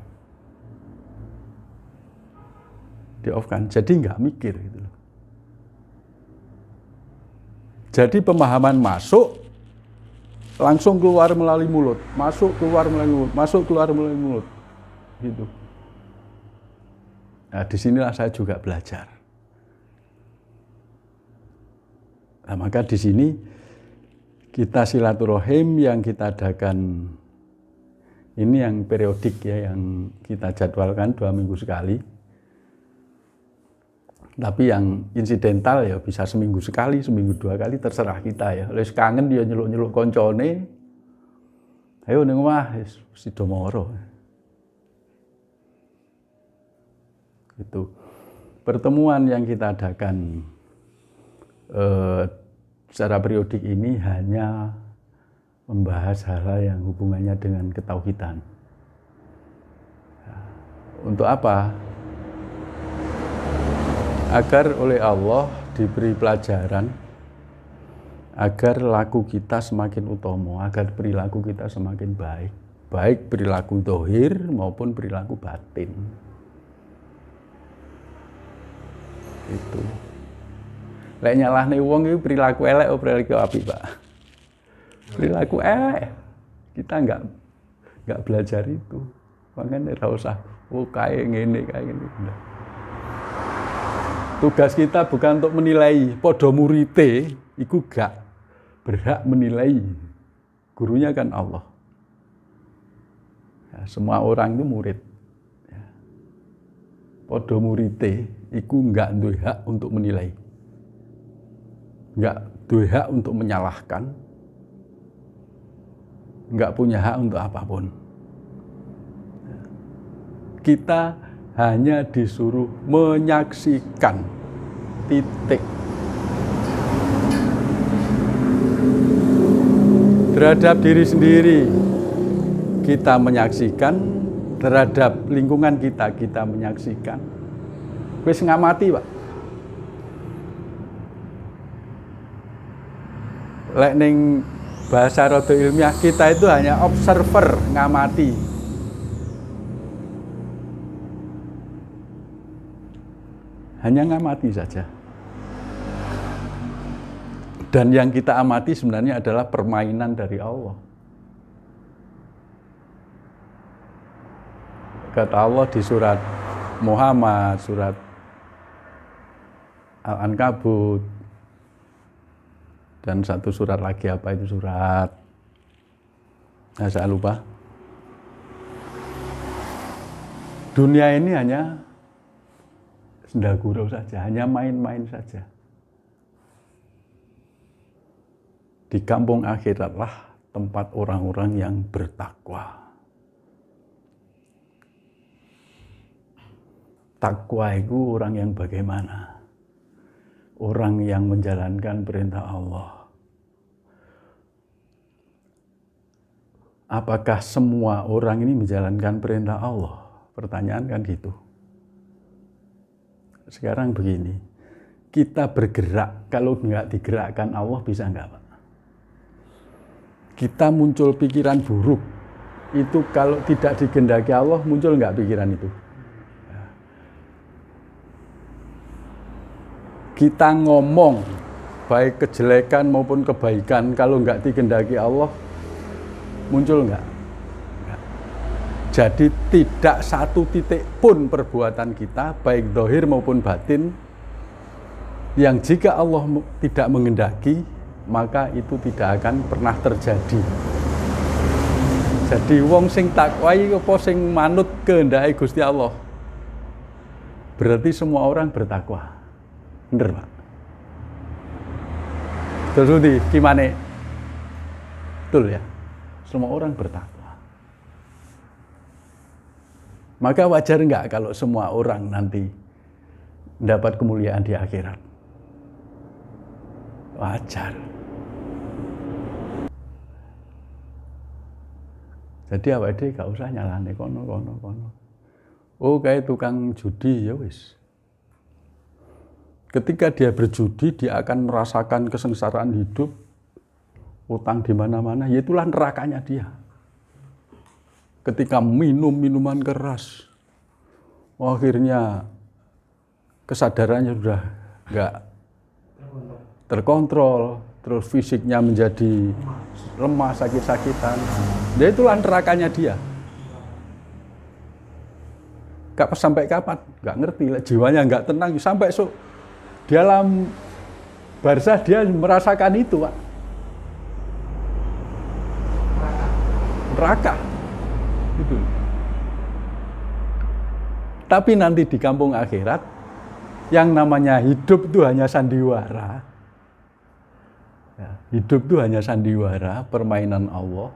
Di-off-kan, jadi nggak mikir gitu loh. Jadi pemahaman masuk, langsung keluar melalui mulut, masuk keluar melalui mulut, masuk keluar melalui mulut, gitu. Nah, disinilah saya juga belajar. Nah, maka di sini kita silaturahim yang kita adakan ini yang periodik ya, yang kita jadwalkan 2 minggu sekali. Tapi yang insidental ya bisa seminggu sekali, seminggu 2 kali, terserah kita ya. Wis kangen dia nyeluk-nyeluk koncone. Ayo ning omah wis sida moro. Itu pertemuan yang kita adakan secara periodik ini hanya membahas hal-hal yang hubungannya dengan ketauhidan. Untuk apa? Agar oleh Allah diberi pelajaran, agar laku kita semakin utama, agar perilaku kita semakin baik. Baik perilaku zahir maupun perilaku batin. Itu. Lek nyalahne wong iki perilaku elek atau perilaku apik, Pak? Perilaku elek. Kita enggak belajar itu. Makanya ora usah kae ngene kae ngene. Tugas kita bukan untuk menilai, padha murite iku gak berhak menilai. Gurunya kan Allah. Ya, semua orang itu murid. Ya. Padha murite iku gak duwe hak untuk menilai. Gak duwe hak untuk menyalahkan. Gak punya hak untuk apapun. Kita hanya disuruh menyaksikan, titik. Terhadap diri sendiri kita menyaksikan, terhadap lingkungan kita menyaksikan. Wis ngamati, Pak. Lek ning bahasa rada ilmiah kita itu hanya observer, ngamati. Hanya ngamati saja. Dan yang kita amati sebenarnya adalah permainan dari Allah. Kata Allah di surat Muhammad, surat Al-Ankabut, dan satu surat lagi apa itu surat? Nah, saya lupa. Dunia ini hanya senda gurau saja, hanya main-main saja. Di kampung akhiratlah tempat orang-orang yang bertakwa. takwa itu orang yang bagaimana? Orang yang menjalankan perintah Allah. Apakah semua orang ini menjalankan perintah Allah? Pertanyaan kan gitu. Sekarang begini, kita bergerak, kalau nggak digerakkan Allah bisa nggak, Pak? Kita muncul pikiran buruk, itu kalau tidak digendaki Allah, muncul nggak pikiran itu? Kita ngomong, baik kejelekan maupun kebaikan, kalau nggak digendaki Allah, muncul nggak? Jadi tidak satu titik pun perbuatan kita, baik zahir maupun batin, yang jika Allah tidak mengendaki, maka itu tidak akan pernah terjadi. Jadi wong sing takwa apa sing manut kehendake Gusti Allah. Berarti semua orang bertakwa. Bener, Pak? Terus gimana? Betul ya? Semua orang bertakwa. Maka wajar enggak kalau semua orang nanti dapat kemuliaan di akhirat? Wajar. Jadi awake dhewe gak usah nyalane kono. Oh, kayak tukang judi ya wis. Ketika dia berjudi, dia akan merasakan kesengsaraan hidup, utang di mana-mana, ya itulah nerakanya dia. Ketika minum minuman keras, akhirnya kesadarannya sudah nggak terkontrol, terus fisiknya menjadi lemah, sakit-sakitan. Ya itulah nerakanya dia. Sampai kapan? Nggak ngerti, jiwanya nggak tenang, sampai di alam barzah dia merasakan itu, Pak. Neraka. Gitu. Tapi nanti di kampung akhirat, yang namanya hidup itu hanya sandiwara. Ya, hidup itu hanya sandiwara, permainan Allah.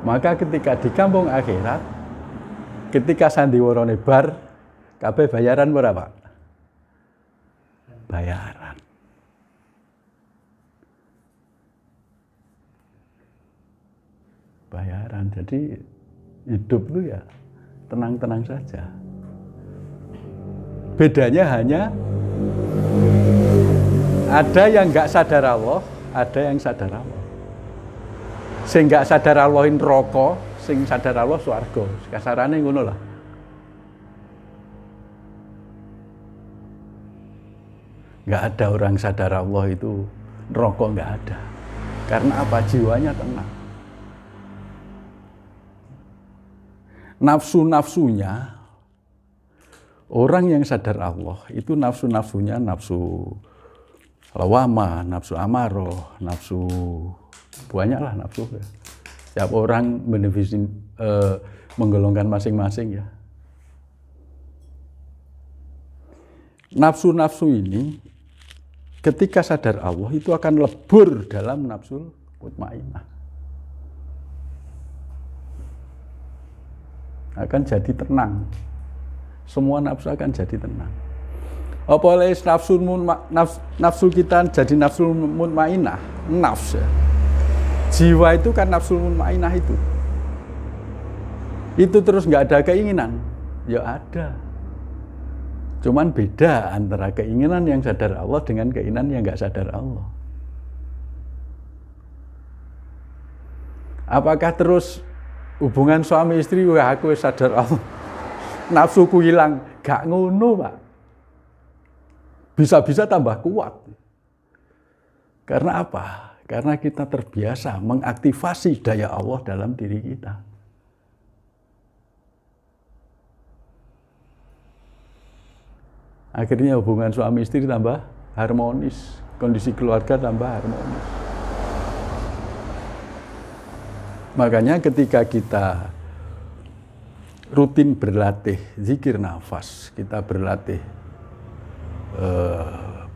Maka ketika di kampung akhirat, ketika sandiwara nebar, kabeh bayaran berapa? Bayaran. Bayaran. Jadi hidup itu ya tenang-tenang saja. Bedanya hanya ada yang nggak sadar Allah, ada yang sadar Allah. Sing nggak sadar Allah neraka, sing sadar Allah swarga. Kasarane ngono lah. Nggak ada orang sadar Allah itu neraka, nggak ada. Karena apa? Jiwanya tenang. Nafsu-nafsunya, orang yang sadar Allah, itu nafsu-nafsunya, nafsu lawama, nafsu amaroh, nafsu, banyaklah nafsu. Setiap orang menggolongkan masing-masing ya. Nafsu-nafsu ini, ketika sadar Allah, itu akan lebur dalam nafsul mutmainnah. Akan jadi tenang. Semua nafsu akan jadi tenang. Apalagi nafsu kita jadi nafsu mutmainnah, nafs ya. Jiwa itu kan nafsu mutmainnah itu. Itu terus nggak ada keinginan, ya ada. Cuman beda antara keinginan yang sadar Allah dengan keinginan yang nggak sadar Allah. Apakah terus hubungan suami istri, wah aku sadar Allah, nafsuku hilang? Gak ngono, Pak. Bisa-bisa tambah kuat. Karena apa? Karena kita terbiasa mengaktifasi daya Allah dalam diri kita. Akhirnya hubungan suami istri tambah harmonis, kondisi keluarga tambah harmonis. Makanya ketika kita rutin berlatih zikir nafas, kita berlatih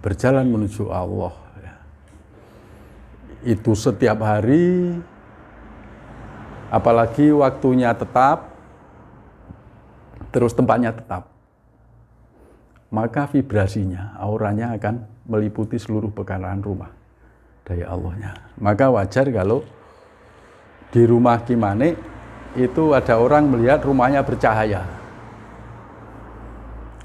berjalan menuju Allah, ya. Itu setiap hari, apalagi waktunya tetap, terus tempatnya tetap. maka vibrasinya, auranya akan meliputi seluruh pekarangan rumah. Daya Allahnya. Maka wajar kalau di rumah Ki Manik itu ada orang melihat rumahnya bercahaya.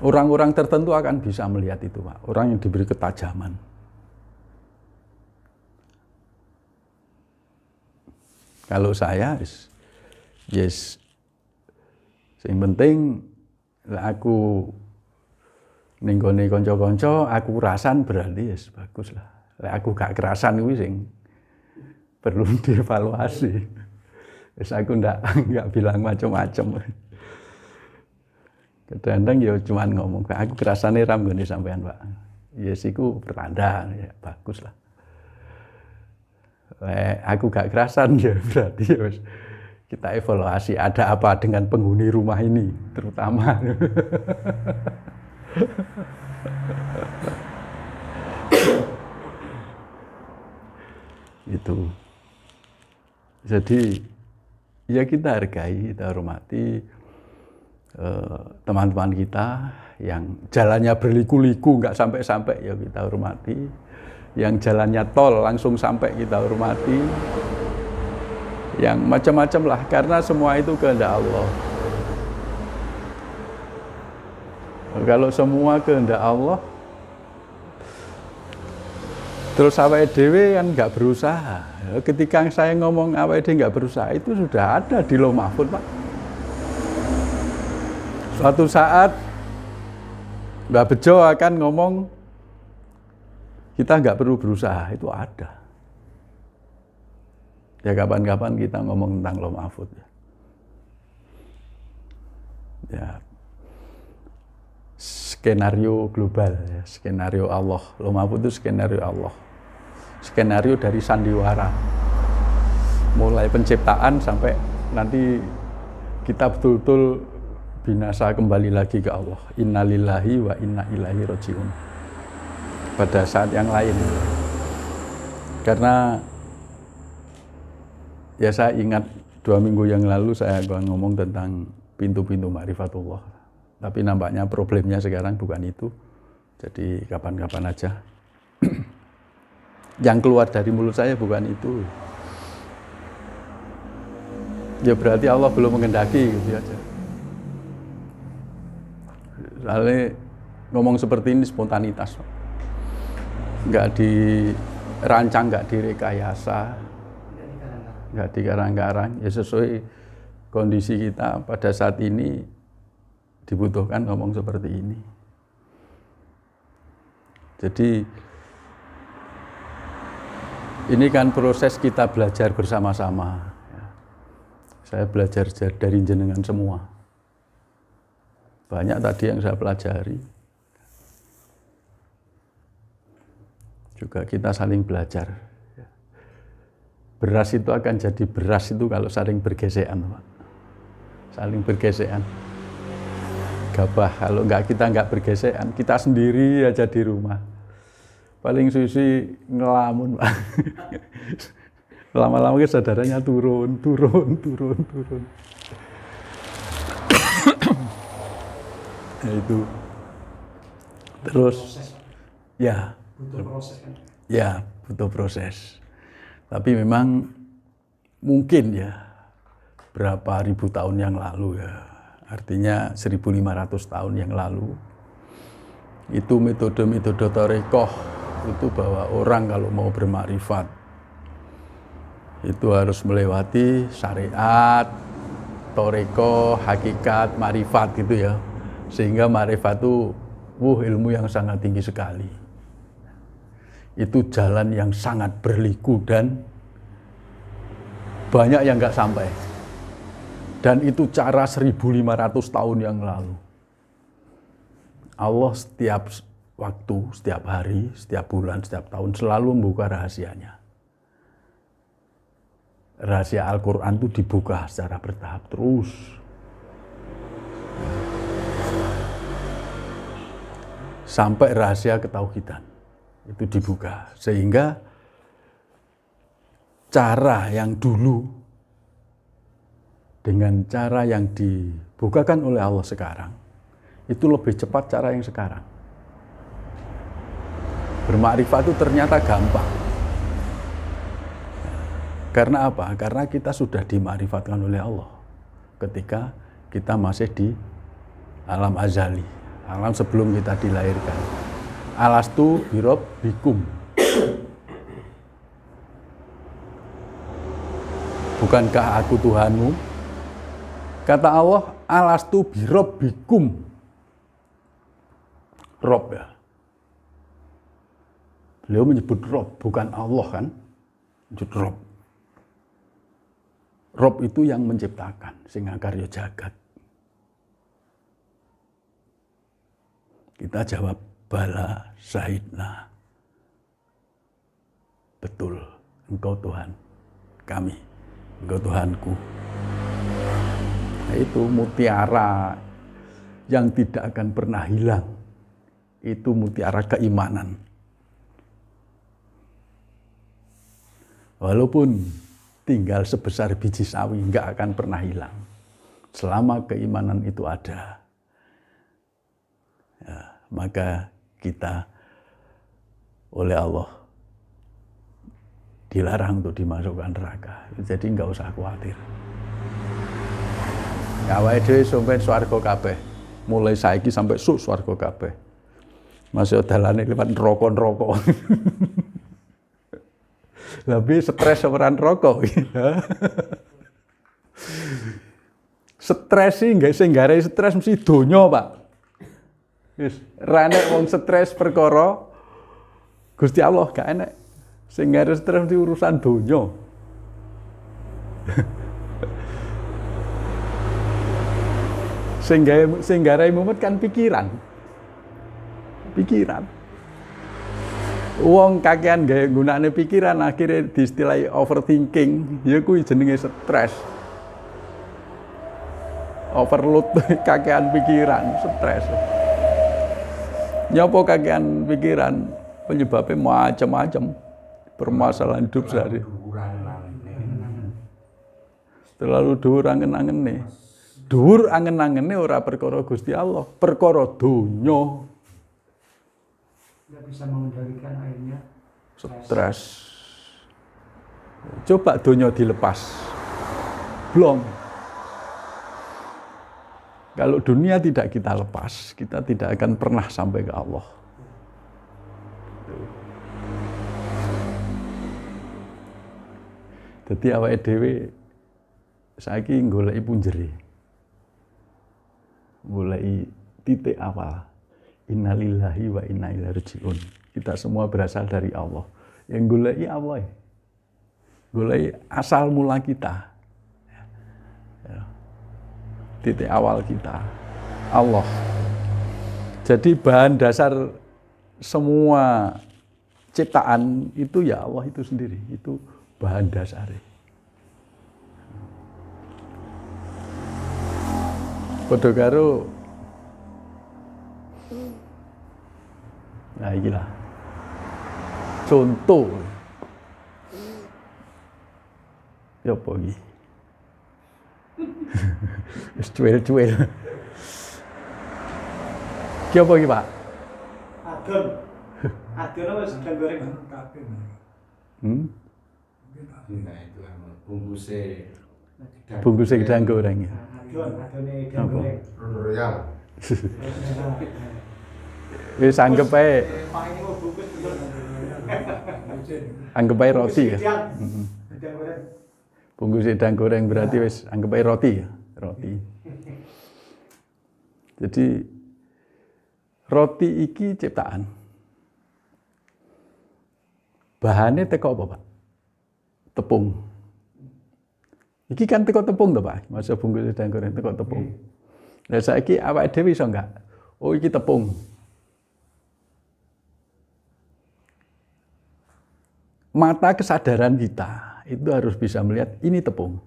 Orang-orang tertentu akan bisa melihat itu, Pak. Orang yang diberi ketajaman. Kalau saya, yes, yang penting aku ninggone konco-konco, aku kerasan berarti yes, bagus lah. Aku gak kerasan kuwi sing perlu dievaluasi. Wis aku ndak bilang macam-macam. Kadang-kadang ya cuman ngomong, aku kerasane ram nggone sampean, Pak. Yes iku pertanda ya bagus lah. Aku gak kerasan ya berarti ya wis kita evaluasi ada apa dengan penghuni rumah ini terutama. Itu. Jadi ya kita hargai, kita hormati teman-teman kita yang jalannya berliku-liku nggak sampai-sampai ya kita hormati. Yang jalannya tol langsung sampai kita hormati. Yang macam-macam lah karena semua itu kehendak Allah. Kalau semua kehendak Allah, terus awake dhewe kan nggak berusaha. Ketika saya ngomong awake dhewe nggak berusaha, itu sudah ada di Lauh Mahfuz, Pak. Suatu saat Mbak Bejo akan ngomong kita nggak perlu berusaha, itu ada. Ya kapan-kapan kita ngomong tentang Lauh Mahfuz. Ya. Skenario global, ya. Skenario Allah. Lauh Mahfuz itu skenario Allah. Skenario dari sandiwara. Mulai penciptaan sampai nanti kita betul-betul binasa kembali lagi ke Allah. Innalillahi wa inna ilaihi rajiun. Pada saat yang lain. Karena ya saya ingat 2 minggu yang lalu saya ngomong tentang pintu-pintu ma'rifatullah. Tapi nampaknya problemnya sekarang bukan itu. Jadi kapan-kapan aja. Yang keluar dari mulut saya bukan itu. Ya berarti Allah belum mengendaki gitu aja. Soalnya ngomong seperti ini spontanitas. Nggak dirancang, nggak direkayasa. Nggak dikarang-karang. Ya sesuai kondisi kita pada saat ini dibutuhkan ngomong seperti ini. Jadi ini kan proses kita belajar bersama-sama. Saya belajar dari jenengan semua. Banyak tadi yang saya pelajari. Juga kita saling belajar. Beras itu akan jadi beras itu kalau saling bergesekan, Pak. Saling bergesekan. Gabah, kalau kita nggak bergesekan, kita sendiri aja di rumah. Paling susi ngelamun, Pak. Lama-lama kesadarannya turun. Ya itu. Terus, ya. Butuh proses kan? Ya, butuh proses. Tapi memang mungkin ya, berapa ribu tahun yang lalu ya. Artinya 1500 tahun yang lalu itu metode-metode tarekoh itu bahwa orang kalau mau bermakrifat itu harus melewati syariat, tarekoh, hakikat, makrifat gitu ya. Sehingga makrifat itu ilmu yang sangat tinggi sekali. Itu jalan yang sangat berliku dan banyak yang nggak sampai. Dan itu cara 1500 tahun yang lalu. Allah setiap waktu, setiap hari, setiap bulan, setiap tahun selalu membuka rahasianya. Rahasia Al-Quran itu dibuka secara bertahap terus. Sampai rahasia ketauhidan itu dibuka. Sehingga cara yang dulu dengan cara yang dibukakan oleh Allah sekarang, itu lebih cepat cara yang sekarang. Bermakrifat itu ternyata gampang. Karena apa? Karena kita sudah dima'rifatkan oleh Allah ketika kita masih di alam azali, alam sebelum kita dilahirkan. Alastu birabbikum. Bukankah aku Tuhanmu? Kata Allah, alastu birabbikum. Rob ya. Beliau menyebut Rob, bukan Allah kan? Menyebut Rob. Rob itu yang menciptakan, sing karya jagat. Kita jawab, bala syahidna. Betul, engkau Tuhan kami, engkau Tuhanku. Nah, itu mutiara yang tidak akan pernah hilang. Itu mutiara keimanan. Walaupun tinggal sebesar biji sawi, nggak akan pernah hilang. Selama keimanan itu ada, ya, maka kita oleh Allah dilarang untuk dimasukkan neraka. Jadi nggak usah khawatir. Awake dhewe sampeyan swarga kabeh. Mulai saiki sampai swarga kabeh. Masih dalane liwat neraka-neraka. Lebih stres seperan rokok. Stres sih nggak sing gare stres mesti donya, Pak. Wis ra enek wong stres perkara Gusti Allah gak enek. Sing gare stres mesti urusan donya. Sing gare mumet kan pikiran. Wong kakean gawe gunane pikiran akhirnya diistilahi overthinking, ya kuwi jenenge stres. Overload kakean pikiran, stres. Nyapa kakean pikiran penyebabnya macam-macam. Permasalahan hidup sehari. Terlalu dhuwur angen-angene. Dhuwur angen-angene ora perkara Gusti Allah, perkara donya. Nggak bisa mengendalikan akhirnya Stres. Coba donya dilepas. Blong. Kalau dunia tidak kita lepas, kita tidak akan pernah sampai ke Allah. Jadi awake dhewe saiki goleki punjere. Goleki titik awal. Innalillahi wa inna ilaihi raji'un. Kita semua berasal dari Allah. Yang goleki Allah. Goleki asal mula kita. Ya. Titik awal kita. Allah. Jadi bahan dasar semua ciptaan itu ya Allah itu sendiri. Itu bahan dasarnya. Padha karo nah iki lah. Contoh. Ya apa iki? Wis cuel-cuel. Ki apa iki, Pak? adon apa sedang goreng Nah itu bungkusnya gedang goreng ya. adone sedang goreng royal. Wis anggap ae paling mau bungkus bener anggap ae roti ya. sedang goreng Bungkus gedang goreng berarti wis anggap ae roti ya, roti. Jadi roti iki ciptaan. Bahannya teko apa, Pak? Tepung. Iki kan teko tepung to, Pak. Masa bungkus gedang goreng teko tepung. Lah saiki awake dhewe iso enggak? Oh iki tepung. Mata kesadaran kita itu harus bisa melihat ini tepung.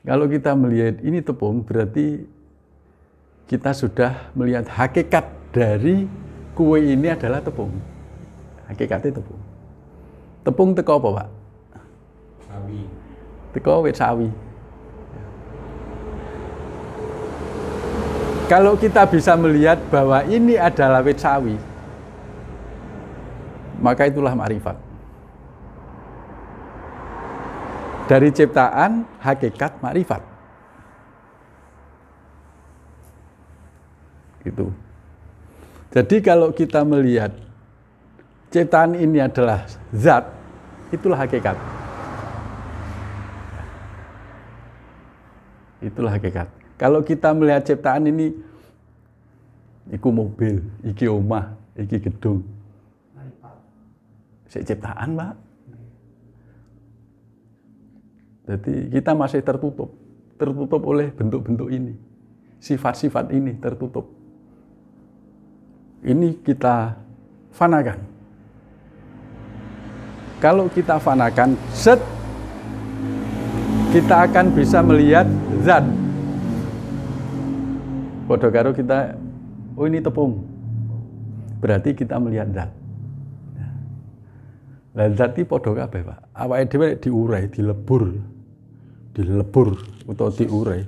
Kalau kita melihat ini tepung, berarti kita sudah melihat hakikat dari kue ini adalah tepung. Hakikatnya tepung. Tepung teko apa, Pak? Sawi. Teko wit sawi. Kalau kita bisa melihat bahwa ini adalah wit sawi, maka itulah makrifat. Dari ciptaan, hakikat, makrifat. Gitu. Jadi kalau kita melihat ciptaan ini adalah zat, itulah hakikat. Itulah hakikat. Kalau kita melihat ciptaan ini, iku mobil, iki omah, iki gedung. Ciptaan, Pak. Jadi kita masih tertutup oleh bentuk-bentuk ini, sifat-sifat ini tertutup. Ini kita fanakan. Kalau kita fanakan, kita akan bisa melihat zat. Padha karo kita, oh ini tepung, berarti kita melihat zat. Lah zat iki padha kabeh, Pak. Awake dhewe diurai, dilebur utawa diurai,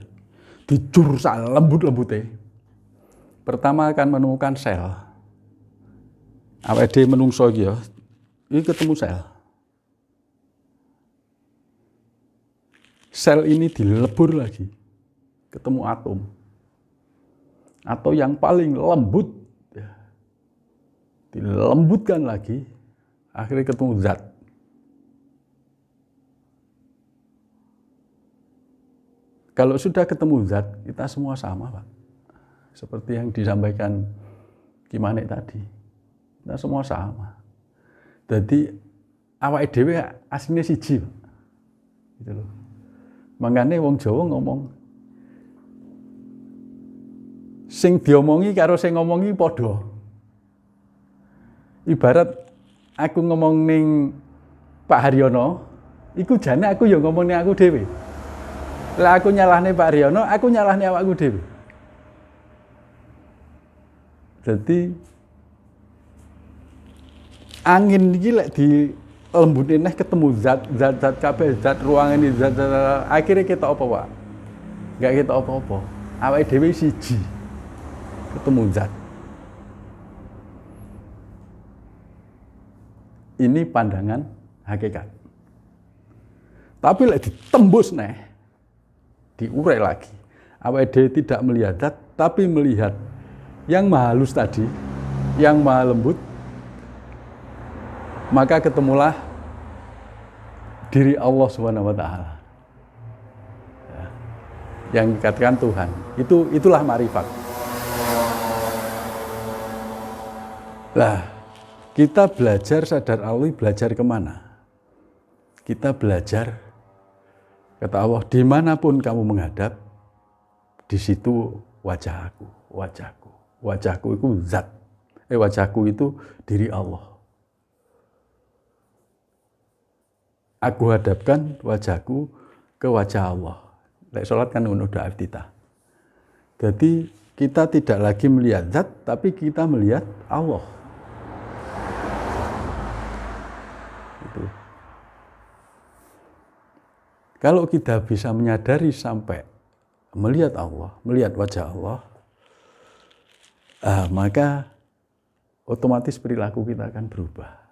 dicur sak lembut-lembute. Pertama akan menemukan sel. Awake dhewe menungso iki ya, iki ketemu sel. Sel ini dilebur lagi, ketemu atom. Atau yang paling lembut, dilembutkan lagi, akhirnya ketemu zat. Kalau sudah ketemu zat, kita semua sama, Pak. Seperti yang disampaikan Ki Manik tadi. Kita semua sama. Jadi awake dhewe asline siji, Pak. Gitu loh. Mangane wong Jawa ngomong sing diomongi karo sing ngomongi padha. Ibarat aku ngomong ning Pak Haryono, iku jane aku ya ngomong ning aku dhewe. Lah aku nyalahne Pak Haryono, aku nyalahne awakku dhewe. Jadi angin iki lek di lembune neh ketemu zat kabeh, zat ruangan ini, zat akhirnya kita apa, Pak? Enggak kita apa-apa. Awake dhewe siji. Ketemu zat. Ini pandangan hakikat. Tapi lek ditembus neh, diurai lagi. Awake dhewe tidak melihat zat, tapi melihat yang maha halus tadi, yang maha lembut, maka ketemulah diri Allah Subhanahu wa taala. Ya. Yang dikatakan Tuhan. Itulah makrifat. Lah, kita belajar sadar Allah, belajar kemana? Kita belajar, kata Allah, dimanapun kamu menghadap, di situ wajahku. Wajahku itu zat. Wajahku itu diri Allah. Aku hadapkan wajahku ke wajah Allah. Lek sholat kan ngono doa iftitah. Jadi kita tidak lagi melihat zat, tapi kita melihat Allah. Itu. Kalau kita bisa menyadari sampai melihat Allah, melihat wajah Allah, maka otomatis perilaku kita akan berubah.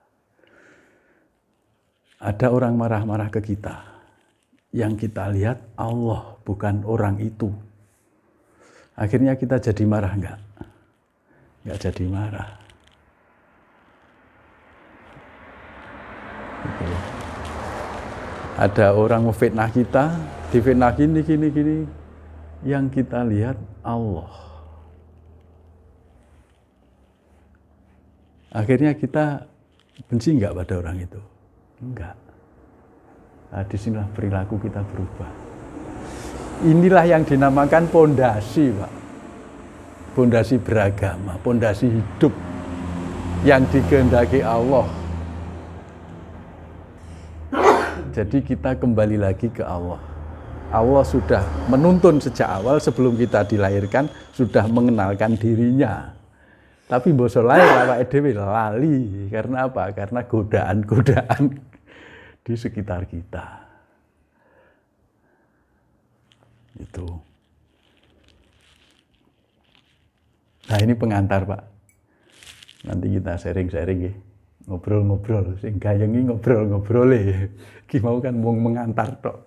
Ada orang marah-marah ke kita, yang kita lihat Allah, bukan orang itu. Akhirnya kita jadi marah enggak? Enggak jadi marah. Gitu. Ada orang memfitnah kita, difitnah gini, yang kita lihat Allah. Akhirnya kita benci enggak pada orang itu? Enggak. Nah, disinilah perilaku kita berubah. Inilah yang dinamakan pondasi, Pak. Pondasi beragama, pondasi hidup yang dikehendaki Allah. Jadi kita kembali lagi ke Allah. Allah sudah menuntun sejak awal sebelum kita dilahirkan, sudah mengenalkan dirinya. Tapi basa lair awake dhewe lali. Karena apa? Karena godaan-godaan di sekitar kita. Itu. Nah, ini pengantar, Pak. Nanti kita sharing-sharing ya. ngobrol-ngobrol, sing gayengi ngobrol-ngobrole. Ki mau kan mung mengantar tok.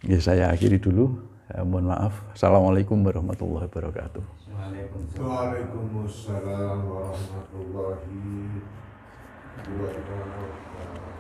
Nggih, saya akhiri dulu. Mohon maaf. Assalamualaikum warahmatullahi wabarakatuh. Waalaikumsalam warahmatullahi wabarakatuh.